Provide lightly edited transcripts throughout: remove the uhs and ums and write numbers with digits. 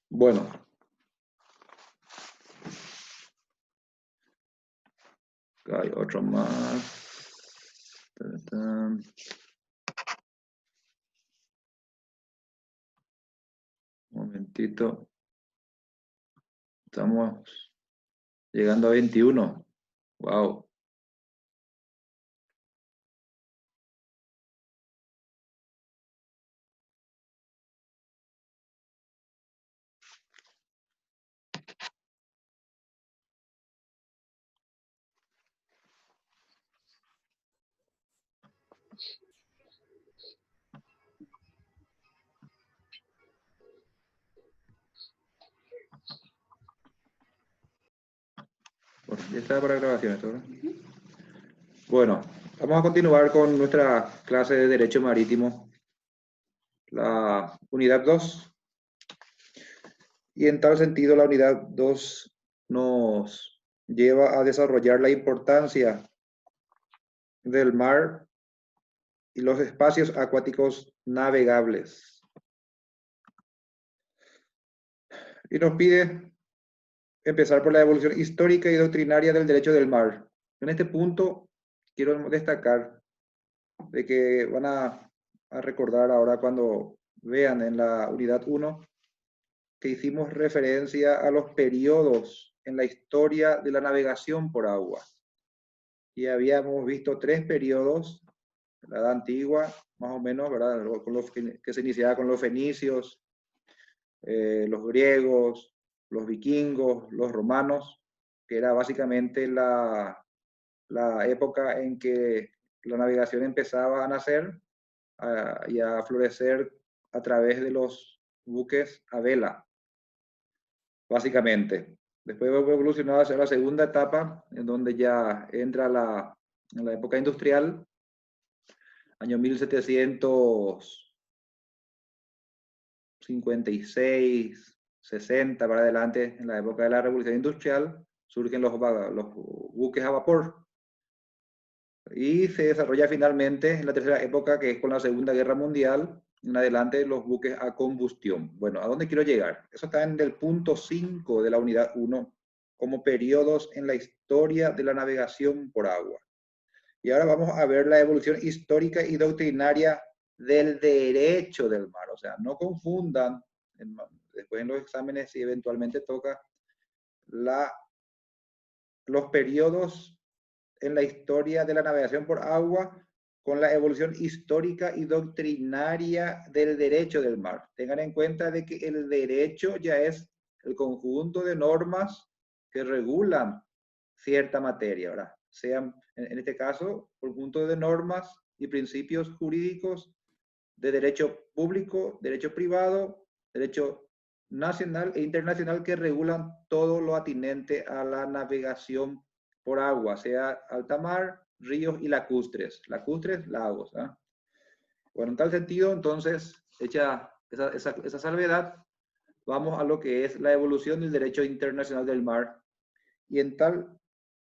Bueno, acá hay otro más. Un momentito. Estamos llegando a 21. Wow. Bueno, ya está para grabación esto, ¿verdad? Bueno, vamos a continuar con nuestra clase de Derecho Marítimo, la unidad 2. Y en tal sentido, la unidad 2 nos lleva a desarrollar la importancia del mar y los espacios acuáticos navegables. Y nos pide empezar por la evolución histórica y doctrinaria del derecho del mar. En este punto quiero destacar de que van a recordar ahora cuando vean en la unidad 1 que hicimos referencia a los periodos en la historia de la navegación por agua. Y habíamos visto 3 periodos, la edad antigua, más o menos, ¿verdad? Con los que se iniciaba con los fenicios, los griegos, los vikingos, los romanos, que era básicamente la época en que la navegación empezaba a nacer y a florecer a través de los buques a vela, básicamente. Después evolucionado hacia la segunda etapa, en donde ya entra en la época industrial, año 1756, 60 para adelante, en la época de la revolución industrial, surgen los buques a vapor. Y se desarrolla finalmente en la tercera época, que es con la Segunda Guerra Mundial, en adelante los buques a combustión. Bueno, ¿a dónde quiero llegar? Eso está en el punto 5 de la unidad 1, como periodos en la historia de la navegación por agua. Y ahora vamos a ver la evolución histórica y doctrinaria del derecho del mar. O sea, no confundan, después en los exámenes si eventualmente toca, los periodos en la historia de la navegación por agua con la evolución histórica y doctrinaria del derecho del mar. Tengan en cuenta de que el derecho ya es el conjunto de normas que regulan cierta materia, ¿verdad? Sean, en este caso, conjunto de normas y principios jurídicos de derecho público, derecho privado, derecho nacional e internacional que regulan todo lo atinente a la navegación por agua, sea alta mar, ríos y lacustres. Lacustres, lagos. ¿eh? Bueno, en tal sentido, entonces, hecha esa salvedad, vamos a lo que es la evolución del derecho internacional del mar. Y en tal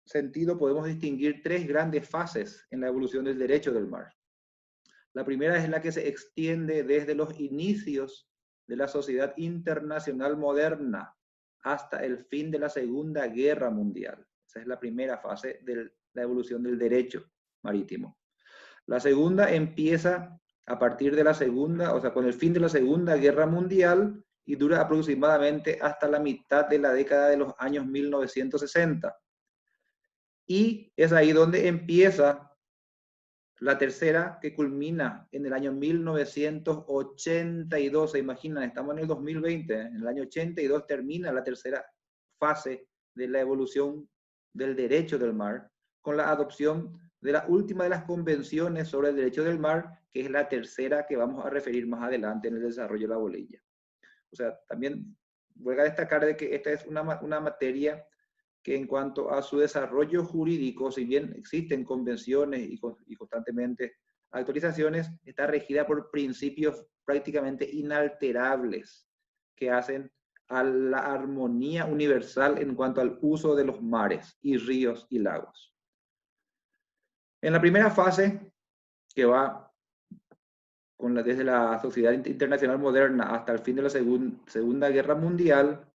sentido podemos distinguir 3 grandes fases en la evolución del derecho del mar. La primera es la que se extiende desde los inicios de la sociedad internacional moderna hasta el fin de la Segunda Guerra Mundial. Esa es la primera fase de la evolución del derecho marítimo. La segunda empieza a partir de la segunda, o sea, con el fin de la Segunda Guerra Mundial y dura aproximadamente hasta la mitad de la década de los años 1960. Y es ahí donde empieza la tercera, que culmina en el año 1982. Se imaginan, estamos en el 2020, en el año 82 termina la tercera fase de la evolución del derecho del mar, con la adopción de la última de las convenciones sobre el derecho del mar, que es la tercera que vamos a referir más adelante en el desarrollo de la bolilla. O sea, también voy a destacar de que esta es una materia que en cuanto a su desarrollo jurídico, si bien existen convenciones y constantemente actualizaciones, está regida por principios prácticamente inalterables que hacen a la armonía universal en cuanto al uso de los mares y ríos y lagos. En la primera fase, que va desde la sociedad internacional moderna hasta el fin de la Segunda Guerra Mundial,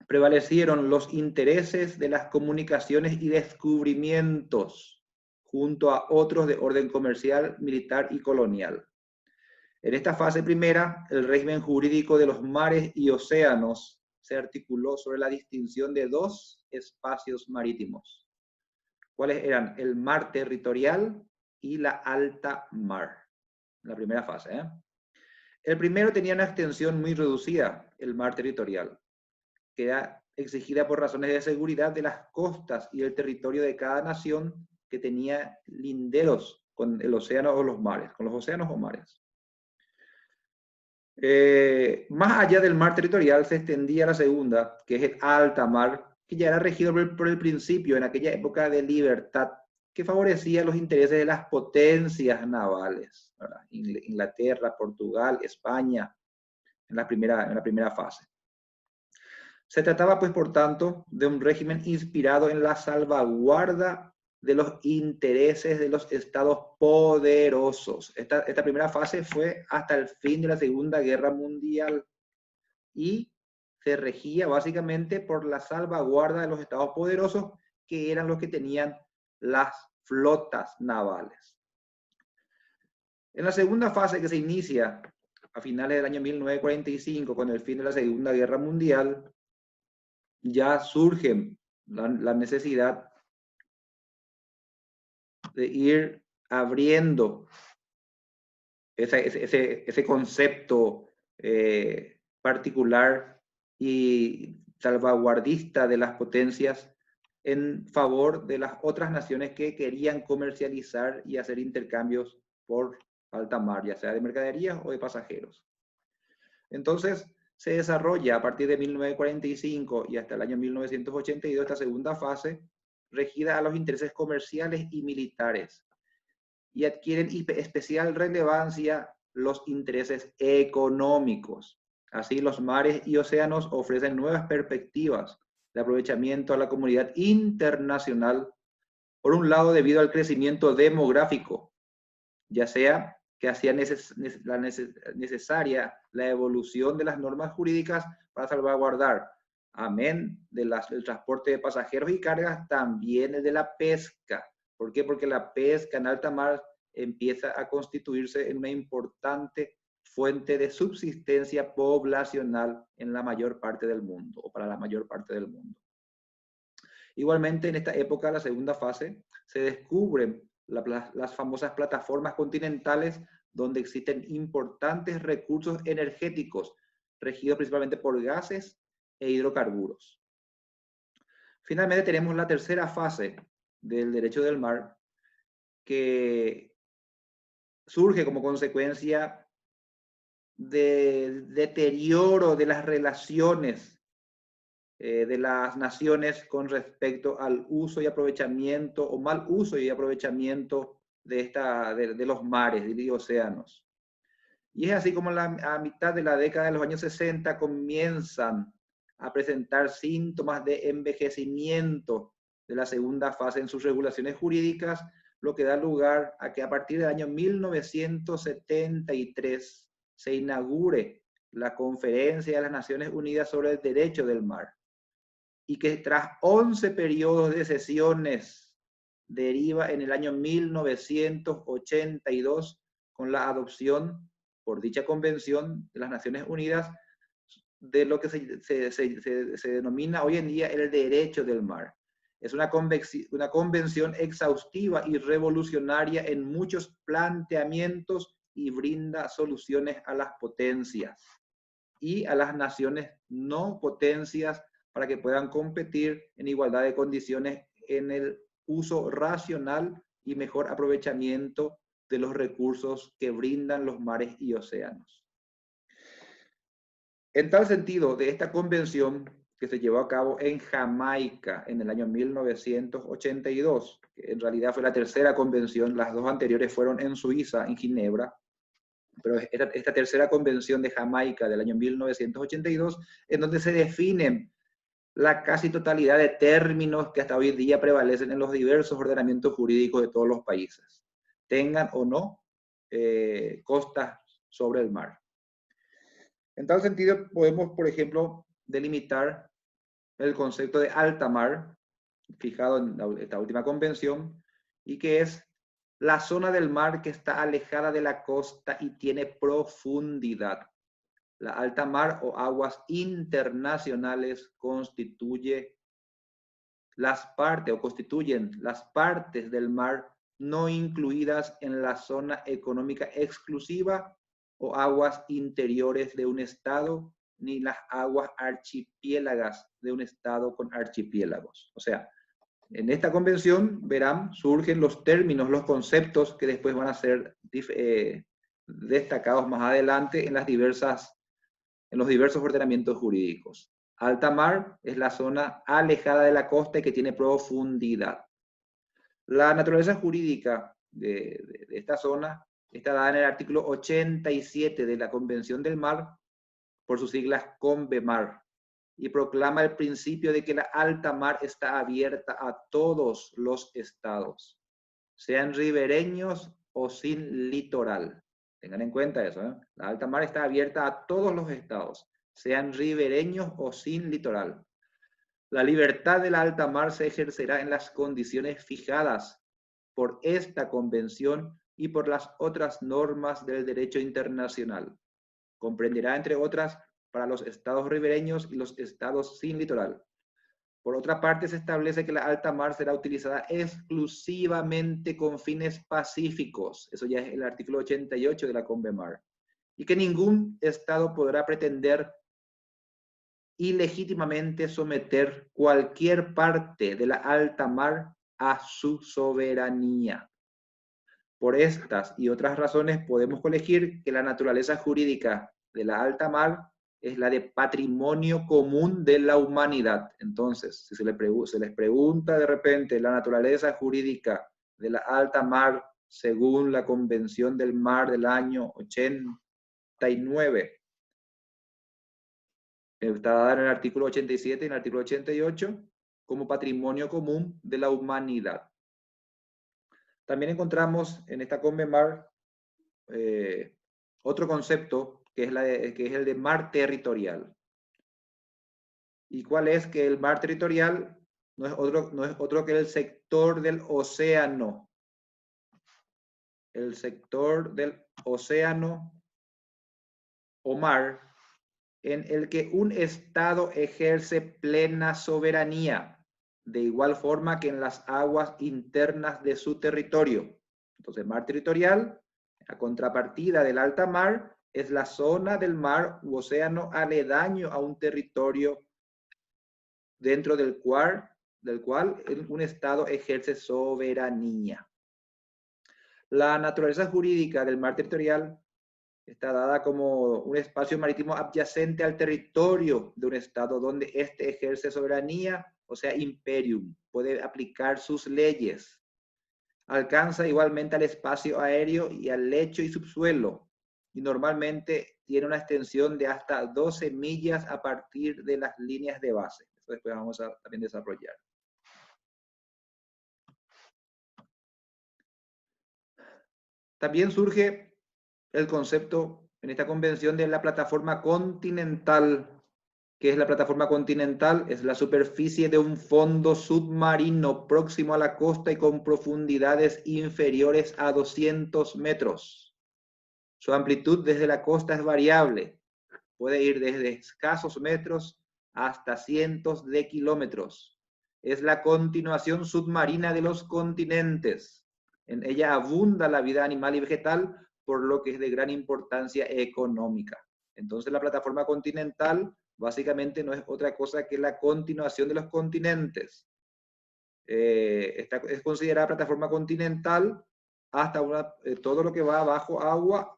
prevalecieron los intereses de las comunicaciones y descubrimientos junto a otros de orden comercial, militar y colonial. En esta fase primera, el régimen jurídico de los mares y océanos se articuló sobre la distinción de dos espacios marítimos. ¿Cuáles eran? El mar territorial y la alta mar. La primera fase. El primero tenía una extensión muy reducida, el mar territorial, que era exigida por razones de seguridad de las costas y el territorio de cada nación que tenía linderos con el océano o los mares, con los océanos o mares. Más allá del mar territorial se extendía la segunda, que es el alta mar, que ya era regido por el principio, en aquella época de libertad, que favorecía los intereses de las potencias navales, ¿verdad? Inglaterra, Portugal, España, en la primera fase. Se trataba, pues, por tanto, de un régimen inspirado en la salvaguarda de los intereses de los estados poderosos. Esta primera fase fue hasta el fin de la Segunda Guerra Mundial y se regía básicamente por la salvaguarda de los estados poderosos, que eran los que tenían las flotas navales. En la segunda fase, que se inicia a finales del año 1945 con el fin de la Segunda Guerra Mundial, ya surge la necesidad de ir abriendo ese concepto particular y salvaguardista de las potencias en favor de las otras naciones que querían comercializar y hacer intercambios por alta mar, ya sea de mercaderías o de pasajeros. Entonces, se desarrolla a partir de 1945 y hasta el año 1982 esta segunda fase, regida a los intereses comerciales y militares, y adquieren especial relevancia los intereses económicos. Así, los mares y océanos ofrecen nuevas perspectivas de aprovechamiento a la comunidad internacional, por un lado debido al crecimiento demográfico, ya sea que hacía necesaria la evolución de las normas jurídicas para salvaguardar, amén del transporte de pasajeros y cargas, también el de la pesca. ¿Por qué? Porque la pesca en alta mar empieza a constituirse en una importante fuente de subsistencia poblacional en la mayor parte del mundo, o para la mayor parte del mundo. Igualmente, en esta época, la segunda fase, se descubren las famosas plataformas continentales, donde existen importantes recursos energéticos, regidos principalmente por gases e hidrocarburos. Finalmente tenemos la tercera fase del derecho del mar, que surge como consecuencia del deterioro de las relaciones de las naciones con respecto al uso y aprovechamiento, o mal uso y aprovechamiento de los mares y océanos. Y es así como a mitad de la década de los años 60 comienzan a presentar síntomas de envejecimiento de la segunda fase en sus regulaciones jurídicas, lo que da lugar a que a partir del año 1973 se inaugure la Conferencia de las Naciones Unidas sobre el Derecho del Mar, y que tras 11 periodos de sesiones deriva en el año 1982 con la adopción por dicha Convención de las Naciones Unidas de lo que se denomina hoy en día el derecho del mar. Es una convención exhaustiva y revolucionaria en muchos planteamientos y brinda soluciones a las potencias y a las naciones no potencias para que puedan competir en igualdad de condiciones en el uso racional y mejor aprovechamiento de los recursos que brindan los mares y océanos. En tal sentido, de esta convención que se llevó a cabo en Jamaica en el año 1982, que en realidad fue la tercera convención, las dos anteriores fueron en Suiza, en Ginebra, pero esta tercera convención de Jamaica del año 1982, en donde se definen la casi totalidad de términos que hasta hoy en día prevalecen en los diversos ordenamientos jurídicos de todos los países, tengan o no costas sobre el mar. En tal sentido, podemos, por ejemplo, delimitar el concepto de alta mar, fijado en esta última convención, y que es la zona del mar que está alejada de la costa y tiene profundidad. La alta mar o aguas internacionales constituyen las partes del mar no incluidas en la zona económica exclusiva o aguas interiores de un estado, ni las aguas archipiélagas de un estado con archipiélagos. O sea, en esta convención, verán, surgen los términos, los conceptos que después van a ser destacados más adelante en los diversos ordenamientos jurídicos. Alta mar es la zona alejada de la costa y que tiene profundidad. La naturaleza jurídica de esta zona está dada en el artículo 87 de la Convención del Mar, por sus siglas CONVEMAR, y proclama el principio de que la alta mar está abierta a todos los estados, sean ribereños o sin litoral. Tengan en cuenta eso, ¿eh? La alta mar está abierta a todos los estados, sean ribereños o sin litoral. La libertad de la alta mar se ejercerá en las condiciones fijadas por esta convención y por las otras normas del derecho internacional. Comprenderá, entre otras, para los estados ribereños y los estados sin litoral. Por otra parte, se establece que la alta mar será utilizada exclusivamente con fines pacíficos. Eso ya es el artículo 88 de la CONVEMAR. Y que ningún estado podrá pretender ilegítimamente someter cualquier parte de la alta mar a su soberanía. Por estas y otras razones podemos colegir que la naturaleza jurídica de la alta mar es la de patrimonio común de la humanidad. Entonces, si se les pregunta de repente la naturaleza jurídica de la alta mar según la Convención del Mar del año 89, está dada en el artículo 87 y en el artículo 88 como patrimonio común de la humanidad. También encontramos en esta CONVEMAR otro concepto que es el de mar territorial. ¿Y cuál es? Que el mar territorial no es otro que el sector del océano. El sector del océano o mar en el que un estado ejerce plena soberanía, de igual forma que en las aguas internas de su territorio. Entonces, mar territorial, la contrapartida del alta mar, es la zona del mar u océano aledaño a un territorio dentro del cual un estado ejerce soberanía. La naturaleza jurídica del mar territorial está dada como un espacio marítimo adyacente al territorio de un estado donde éste ejerce soberanía, o sea, imperium, puede aplicar sus leyes. Alcanza igualmente al espacio aéreo y al lecho y subsuelo, y normalmente tiene una extensión de hasta 12 millas a partir de las líneas de base. Eso después vamos a también desarrollar. También surge el concepto en esta convención de la plataforma continental. ¿Qué es la plataforma continental? Es la superficie de un fondo submarino próximo a la costa y con profundidades inferiores a 200 metros. Su amplitud desde la costa es variable. Puede ir desde escasos metros hasta cientos de kilómetros. Es la continuación submarina de los continentes. En ella abunda la vida animal y vegetal, por lo que es de gran importancia económica. Entonces la plataforma continental básicamente no es otra cosa que la continuación de los continentes. Es considerada plataforma continental hasta todo lo que va bajo agua,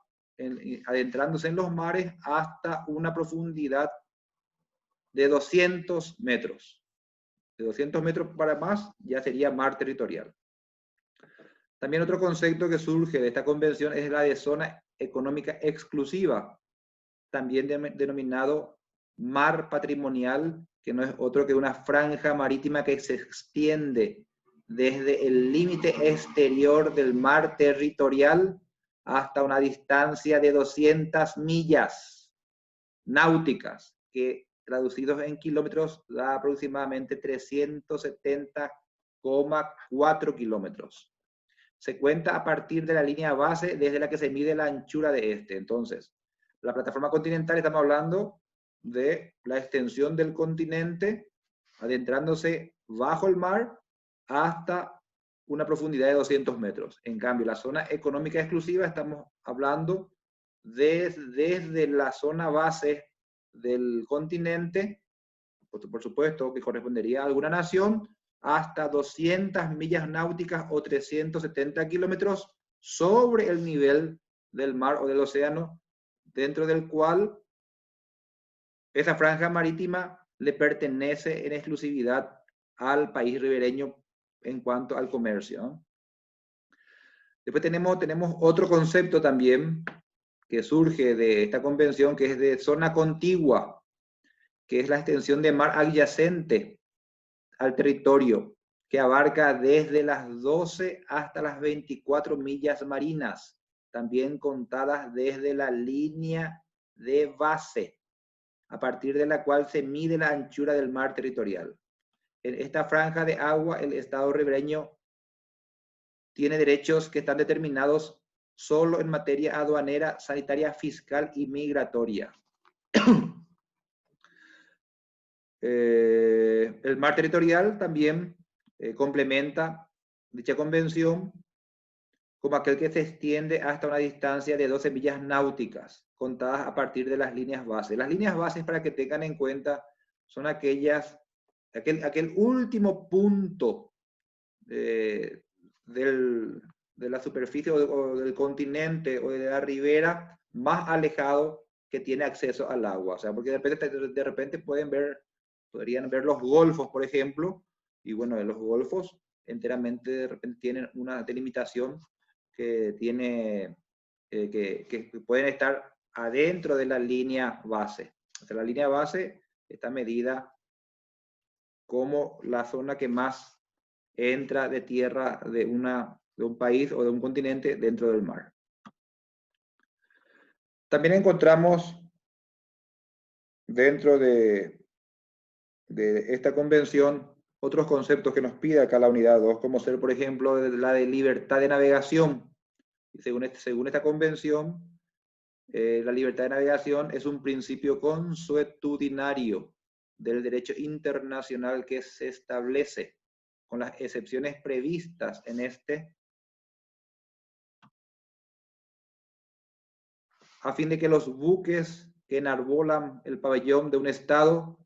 adentrándose en los mares hasta una profundidad de 200 metros. De 200 metros para más ya sería mar territorial. También otro concepto que surge de esta convención es la de zona económica exclusiva, también denominado mar patrimonial, que no es otro que una franja marítima que se extiende desde el límite exterior del mar territorial hasta una distancia de 200 millas náuticas, que traducidos en kilómetros da aproximadamente 370,4 kilómetros. Se cuenta a partir de la línea base desde la que se mide la anchura de este. Entonces, la plataforma continental, estamos hablando de la extensión del continente adentrándose bajo el mar hasta una profundidad de 200 metros. En cambio, la zona económica exclusiva, estamos hablando desde la zona base del continente, por supuesto que correspondería a alguna nación, hasta 200 millas náuticas o 370 kilómetros sobre el nivel del mar o del océano, dentro del cual esa franja marítima le pertenece en exclusividad al país ribereño en cuanto al comercio, ¿no? Después tenemos otro concepto también que surge de esta convención, que es de zona contigua, que es la extensión de mar adyacente al territorio, que abarca desde las 12 hasta las 24 millas marinas, también contadas desde la línea de base, a partir de la cual se mide la anchura del mar territorial. En esta franja de agua, el Estado ribereño tiene derechos que están determinados solo en materia aduanera, sanitaria, fiscal y migratoria. El mar territorial también complementa dicha convención como aquel que se extiende hasta una distancia de 12 millas náuticas, contadas a partir de las líneas bases. Las líneas bases, para que tengan en cuenta, son aquel último punto de la superficie o del continente o de la ribera más alejado que tiene acceso al agua. O sea, porque de repente podrían ver los golfos, por ejemplo, y bueno, los golfos enteramente de repente tienen una delimitación que tiene, que pueden estar adentro de la línea base. O sea, la línea base está medida como la zona que más entra de tierra de un país o de un continente dentro del mar. También encontramos dentro de esta convención otros conceptos que nos pide acá la unidad 2, como ser, por ejemplo, la de libertad de navegación. Según esta convención, la libertad de navegación es un principio consuetudinario del derecho internacional que se establece, con las excepciones previstas en este, a fin de que los buques que enarbolan el pabellón de un Estado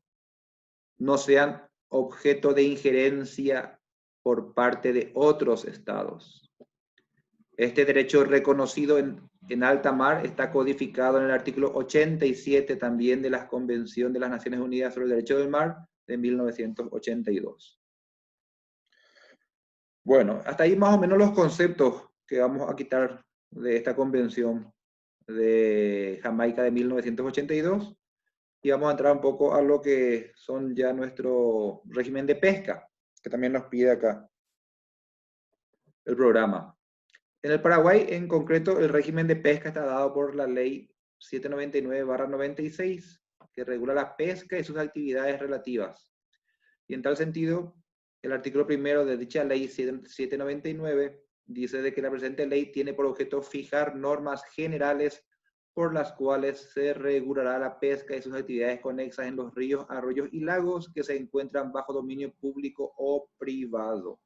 no sean objeto de injerencia por parte de otros Estados. Este derecho reconocido en alta mar está codificado en el artículo 87 también de la Convención de las Naciones Unidas sobre el Derecho del Mar de 1982. Bueno, hasta ahí más o menos los conceptos que vamos a quitar de esta convención de Jamaica de 1982, y vamos a entrar un poco a lo que son ya nuestro régimen de pesca, que también nos pide acá el programa. En el Paraguay, en concreto, el régimen de pesca está dado por la ley 799/96, que regula la pesca y sus actividades relativas. Y en tal sentido, el artículo primero de dicha ley 799 dice de que la presente ley tiene por objeto fijar normas generales por las cuales se regulará la pesca y sus actividades conexas en los ríos, arroyos y lagos que se encuentran bajo dominio público o privado.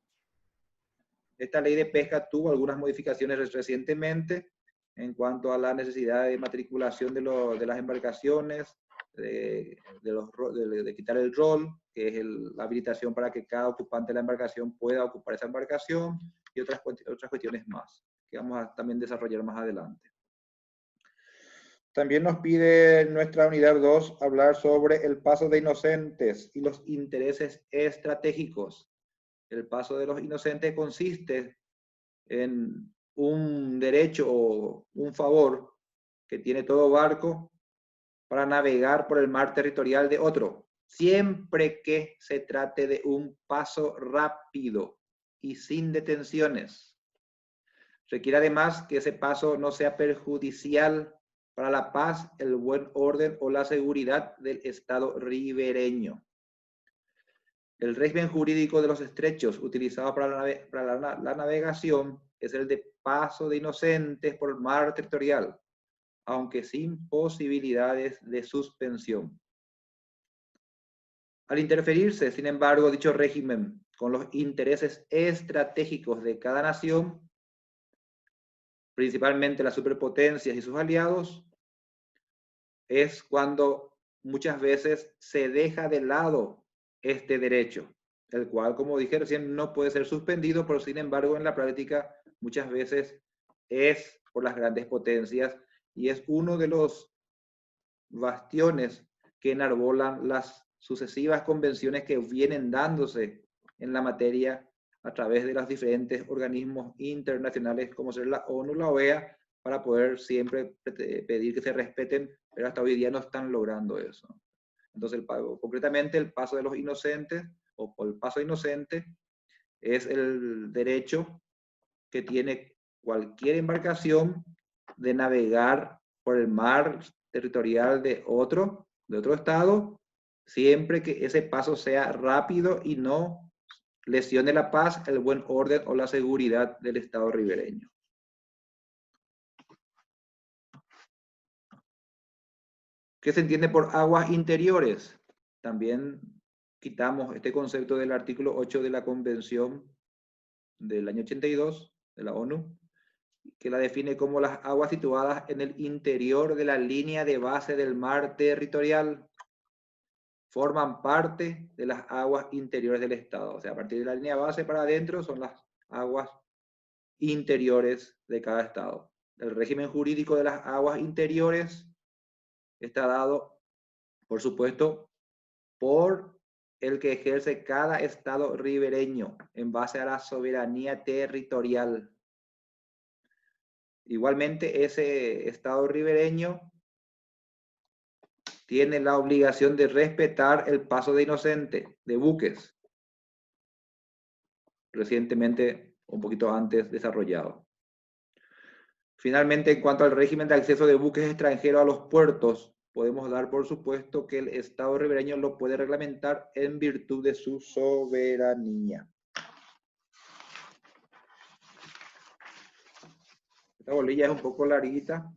Esta ley de pesca tuvo algunas modificaciones recientemente en cuanto a la necesidad de matriculación de las embarcaciones, de quitar el rol, que es la habilitación para que cada ocupante de la embarcación pueda ocupar esa embarcación, y otras cuestiones más, que vamos a también desarrollar más adelante. También nos pide nuestra unidad 2 hablar sobre el paso de inocentes y los intereses estratégicos. El paso de los inocentes consiste en un derecho o un favor que tiene todo barco para navegar por el mar territorial de otro, siempre que se trate de un paso rápido y sin detenciones. Requiere además que ese paso no sea perjudicial para la paz, el buen orden o la seguridad del Estado ribereño. El régimen jurídico de los estrechos utilizado para la navegación es el de paso de inocentes por mar territorial, aunque sin posibilidades de suspensión. Al interferirse, sin embargo, dicho régimen con los intereses estratégicos de cada nación, principalmente las superpotencias y sus aliados, es cuando muchas veces se deja de lado este derecho, el cual, como dije recién, no puede ser suspendido, pero sin embargo en la práctica muchas veces es por las grandes potencias y es uno de los bastiones que enarbolan las sucesivas convenciones que vienen dándose en la materia a través de los diferentes organismos internacionales como ser la ONU, la OEA, para poder siempre pedir que se respeten, pero hasta hoy día no están logrando eso. Entonces, concretamente el paso de los inocentes o el paso inocente es el derecho que tiene cualquier embarcación de navegar por el mar territorial de otro estado, siempre que ese paso sea rápido y no lesione la paz, el buen orden o la seguridad del estado ribereño. ¿Qué se entiende por aguas interiores? También quitamos este concepto del artículo 8 de la Convención del año 82 de la ONU, que la define como las aguas situadas en el interior de la línea de base del mar territorial. Forman parte de las aguas interiores del Estado. O sea, a partir de la línea de base para adentro son las aguas interiores de cada Estado. El régimen jurídico de las aguas interiores está dado, por supuesto, por el que ejerce cada Estado ribereño en base a la soberanía territorial. Igualmente, ese Estado ribereño tiene la obligación de respetar el paso de inocente de buques, recientemente, un poquito antes, desarrollado. Finalmente, en cuanto al régimen de acceso de buques extranjeros a los puertos, podemos dar por supuesto que el Estado ribereño lo puede reglamentar en virtud de su soberanía. Esta bolilla es un poco larguita,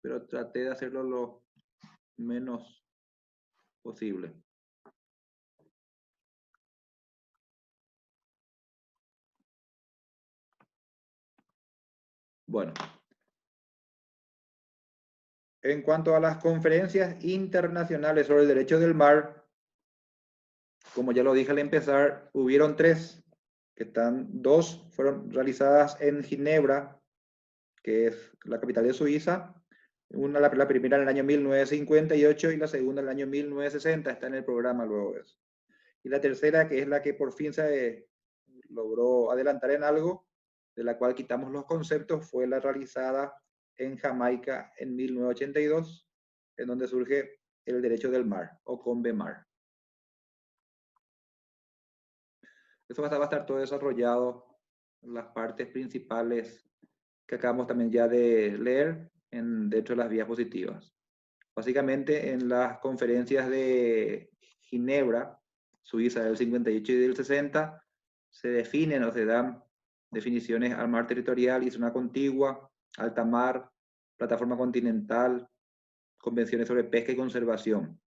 pero traté de hacerlo lo menos posible. Bueno. En cuanto a las conferencias internacionales sobre el derecho del mar, como ya lo dije al empezar, hubieron 3, dos fueron realizadas en Ginebra, que es la capital de Suiza, la primera en el año 1958 y la segunda en el año 1960, está en el programa luego eso. Y la tercera, que es la que por fin se logró adelantar en algo, de la cual quitamos los conceptos, fue la realizada en Jamaica en 1982, en donde surge el derecho del mar, o CONVEMAR. Eso va a estar todo desarrollado en las partes principales que acabamos también ya de leer dentro de las diapositivas. Básicamente en las conferencias de Ginebra, Suiza del 58 y del 60, se definen o se dan definiciones al mar territorial y zona contigua, alta mar, plataforma continental, convenciones sobre pesca y conservación.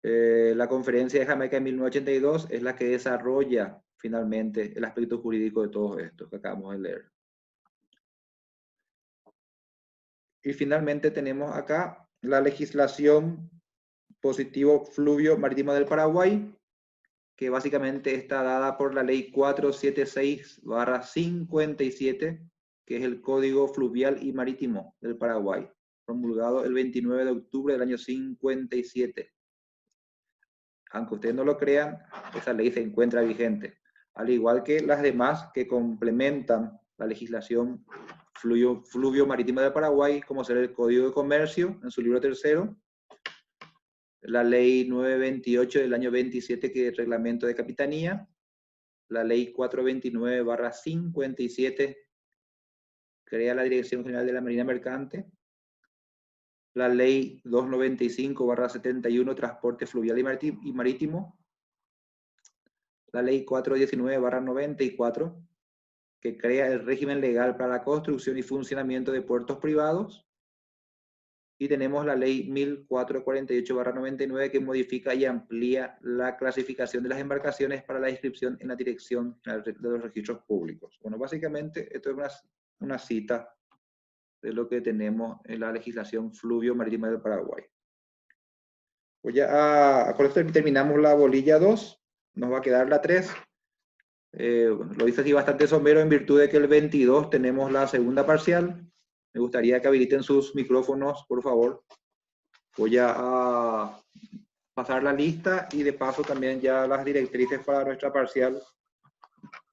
La conferencia de Jamaica en 1982 es la que desarrolla finalmente el aspecto jurídico de todo esto que acabamos de leer. Y finalmente tenemos acá la legislación positivo fluvio marítimo del Paraguay, que básicamente está dada por la ley 476/57, que es el Código Fluvial y Marítimo del Paraguay, promulgado el 29 de octubre del año 57. Aunque ustedes no lo crean, esa ley se encuentra vigente, al igual que las demás que complementan la legislación fluvio marítimo del Paraguay, como ser el Código de Comercio en su libro 3, la ley 928 del año 27, que es el reglamento de capitanía, la ley 429/57, crea la Dirección General de la Marina Mercante. La Ley 295/71, Transporte Fluvial y Marítimo. La Ley 419/94, que crea el régimen legal para la construcción y funcionamiento de puertos privados. Y tenemos la Ley 1448/99, que modifica y amplía la clasificación de las embarcaciones para la inscripción en la Dirección General de los Registros Públicos. Bueno, básicamente esto es una cita de lo que tenemos en la legislación fluvio-marítima del Paraguay. Pues ya con esto terminamos la bolilla 2, nos va a quedar la 3. Lo hice así bastante somero en virtud de que el 22 tenemos la segunda parcial. Me gustaría que habiliten sus micrófonos, por favor. Voy a pasar la lista y de paso también ya las directrices para nuestra parcial.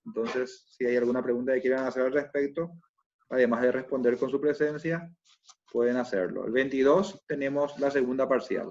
Entonces, si hay alguna pregunta que quieran hacer al respecto, además de responder con su presencia, pueden hacerlo. El 22 tenemos la segunda parcial.